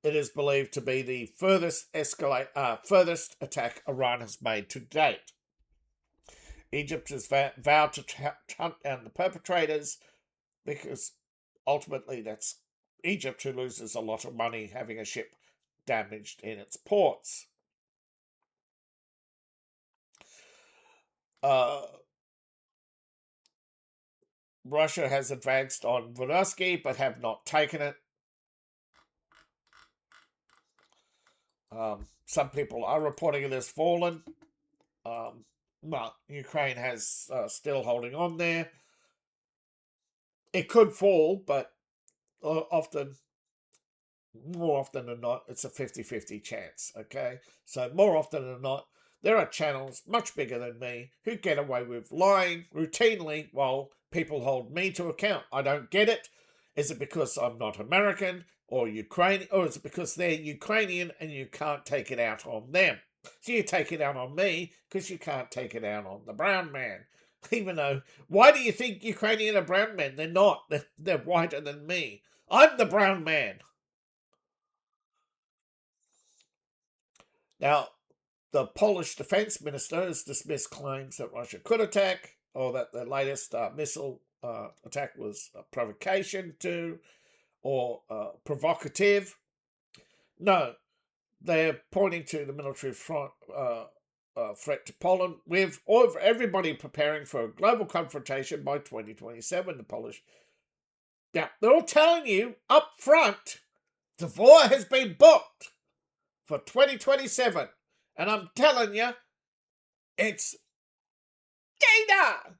It is believed to be the furthest attack Iran has made to date. Egypt has vowed to hunt down the perpetrators because ultimately that's Egypt who loses a lot of money having a ship damaged in its ports. Russia has advanced on Vodorsky but have not taken it. Some people are reporting it as fallen. But Ukraine has still holding on there. It could fall, but more often than not, it's a 50-50 chance, okay? So more often than not, there are channels much bigger than me who get away with lying routinely while people hold me to account. I don't get it. Is it because I'm not American or Ukrainian, or is it because they're Ukrainian and you can't take it out on them? So you take it out on me because you can't take it out on the brown man. Even though, why do you think Ukrainian are brown men? They're not. They're whiter than me. I'm the brown man. Now, the Polish defense minister has dismissed claims that Russia could attack, or that the latest missile attack was a provocation to, or provocative. No, they're pointing to the military front threat to Poland, with everybody preparing for a global confrontation by 2027. The Polish, yeah, they're all telling you up front, the war has been booked for 2027, and I'm telling you, it's data.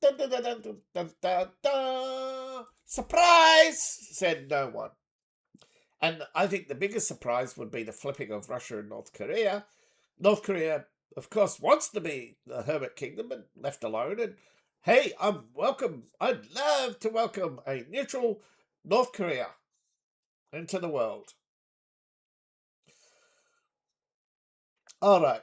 Dun, dun, dun, dun, dun, dun, dun. Surprise, said no one. And I think the biggest surprise would be the flipping of Russia and North Korea. North Korea, of course, wants to be the hermit kingdom and left alone. And hey, I'd love to welcome a neutral North Korea into the world. All right.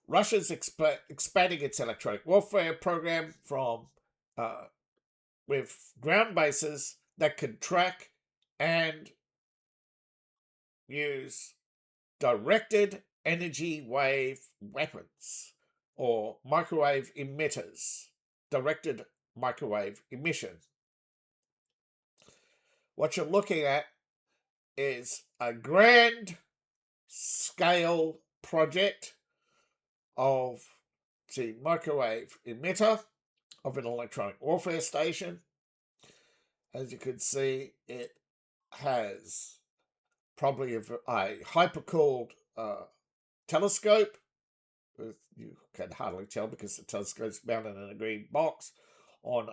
Russia's expanding its electronic warfare program from with ground bases that can track and use directed energy wave weapons or microwave emitters. Directed microwave emission. What you're looking at is a grand scale project of the microwave emitter of an electronic warfare station. As you can see, it has probably a hypercooled telescope. You can hardly tell because the telescope's mounted in a green box on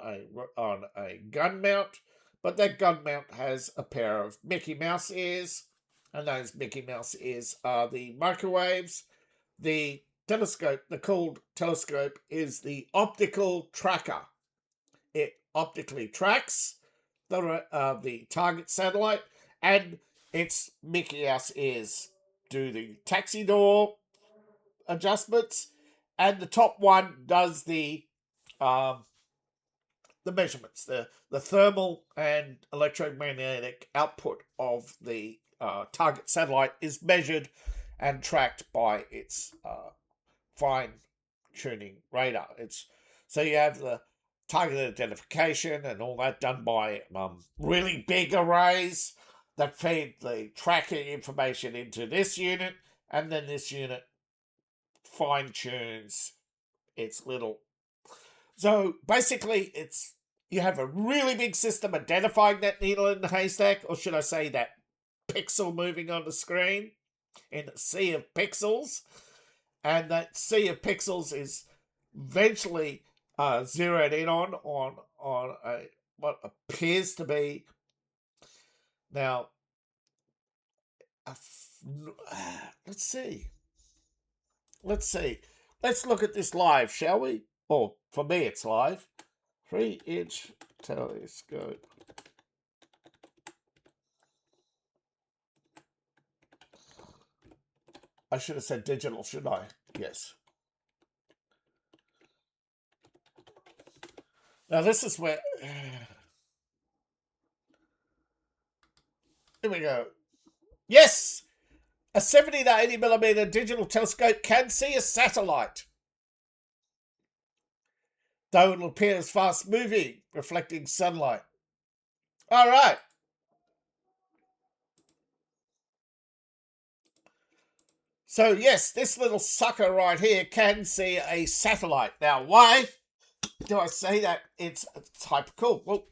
a gun mount, but that gun mount has a pair of Mickey Mouse ears, and those Mickey Mouse ears are the microwaves. The telescope, the cooled telescope, is the optical tracker. It optically tracks the target satellite, and its Mickey Mouse ears do the taxi door adjustments, and the top one does the measurements, the thermal and electromagnetic output of the target satellite is measured and tracked by its fine tuning radar. So you have the target identification and all that done by really big arrays that feed the tracking information into this unit, and then this unit fine tunes its little. So basically, you have a really big system identifying that needle in the haystack, or should I say that pixel moving on the screen in a sea of pixels, and that sea of pixels is eventually zeroed in on what appears to be now. Let's see. Let's look at this live, shall we? Or for me, it's live. 3-inch telescope. I should have said digital, shouldn't I? Yes. Now this is where... Here we go. Yes! A 70 to 80 millimeter digital telescope can see a satellite, though it appears fast moving, reflecting sunlight. All right. So yes, this little sucker right here can see a satellite. Now, why do I say that it's hyper cool? Well,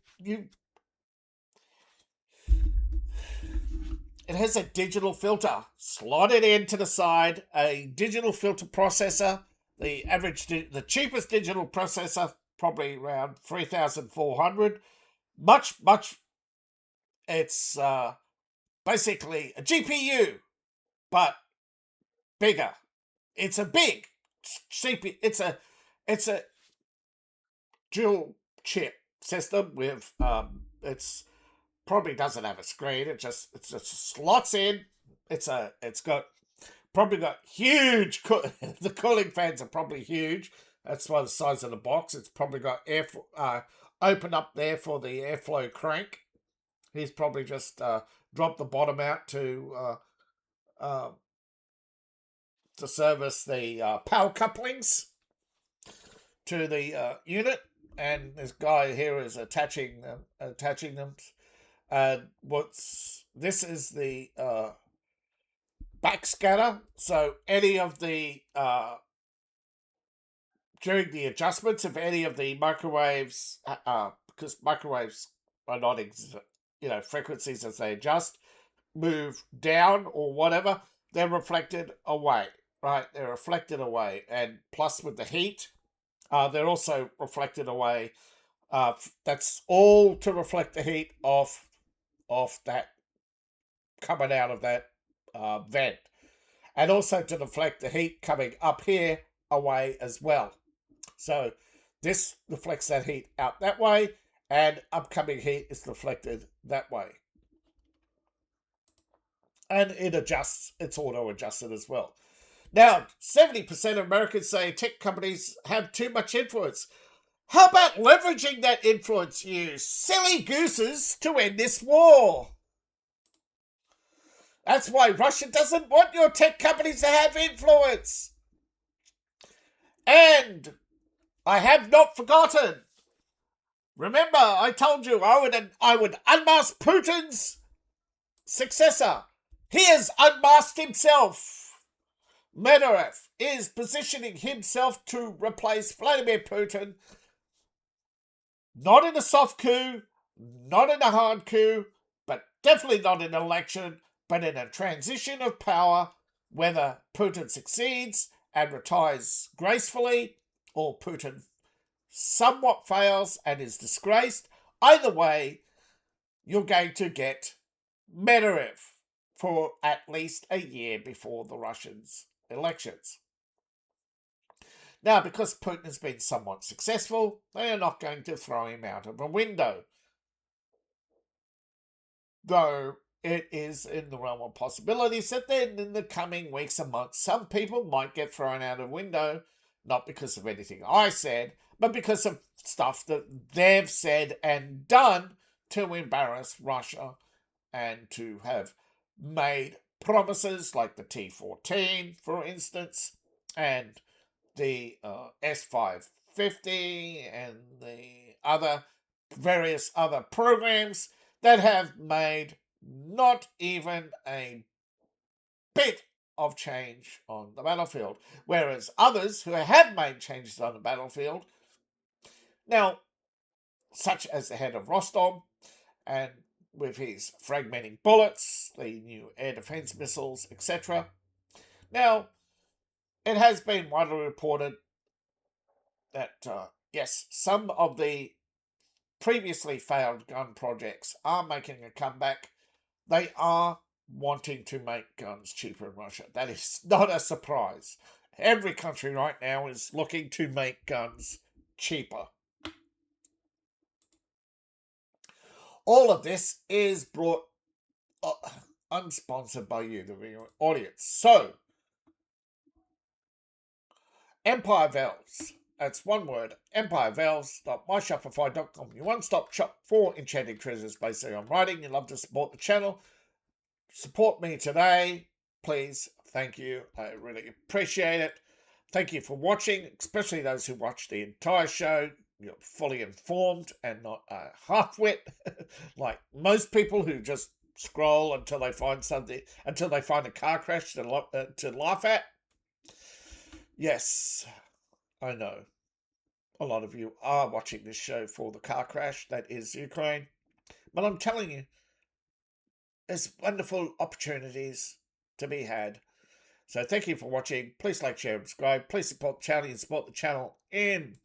it has a digital filter slotted into the side, a digital filter processor. The cheapest digital processor, probably around 3,400. Much. It's basically a GPU, but bigger. It's a big CPU. It's a dual chip system with it's probably doesn't have a screen. It just slots in. It's probably got huge. The cooling fans are probably huge. That's why the size of the box. It's probably got air open up there for the airflow crank. He's probably just dropped the bottom out to service the power couplings to the unit, and this guy here is attaching them. This is the backscatter. So any of the during the adjustments, if any of the microwaves, because microwaves are not frequencies as they adjust, move down or whatever, they're reflected away. Right, they're reflected away, and plus with the heat, they're also reflected away. That's all to reflect the heat off that coming out of that vent, and also to deflect the heat coming up here away as well. So this reflects that heat out that way, and upcoming heat is reflected that way. And it adjusts, it's auto adjusted as well. Now, 70% of Americans say tech companies have too much influence. How about leveraging that influence, you silly gooses, to end this war? That's why Russia doesn't want your tech companies to have influence. And I have not forgotten Remember, I told you I would unmask Putin's successor. He has unmasked himself. Medvedev is positioning himself to replace Vladimir Putin, not in a soft coup, not in a hard coup, but definitely not in an election, but in a transition of power, whether Putin succeeds and retires gracefully, or Putin somewhat fails and is disgraced. Either way, you're going to get Medvedev for at least a year before the Russians' elections. Now, because Putin has been somewhat successful, they are not going to throw him out of a window. Though it is in the realm of possibilities that then in the coming weeks and months, some people might get thrown out of a window, not because of anything I said, but because of stuff that they've said and done to embarrass Russia and to have made promises like the T-14, for instance, and the S-550 and the various other programs that have made not even a bit of change on the battlefield, whereas others who have made changes on the battlefield, now, such as the head of Rostom, and with his fragmenting bullets, the new air defense missiles, etc. Now, it has been widely reported that, yes, some of the previously failed gun projects are making a comeback. They are wanting to make guns cheaper in Russia. That is not a surprise. Every country right now is looking to make guns cheaper. All of this is brought unsponsored by you, the audience. So, Empire Valves. That's one word. EmpireValves.myshopify.com. Your one-stop shop for enchanting treasures basically on writing. You'd love to support the channel. Support me today. Please. Thank you. I really appreciate it. Thank you for watching, especially those who watch the entire show. You're fully informed and not a half-wit like most people who just scroll until they find something, until they find a car crash to laugh at. Yes, I know. A lot of you are watching this show for the car crash that is Ukraine. But I'm telling you, there's wonderful opportunities to be had. So thank you for watching. Please like, share, and subscribe. Please support the channel and support the channel in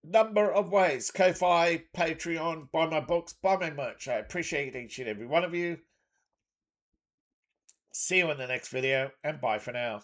number of ways. Ko-Fi, Patreon, buy my books, buy my merch. I appreciate each and every one of you. See you in the next video, and bye for now.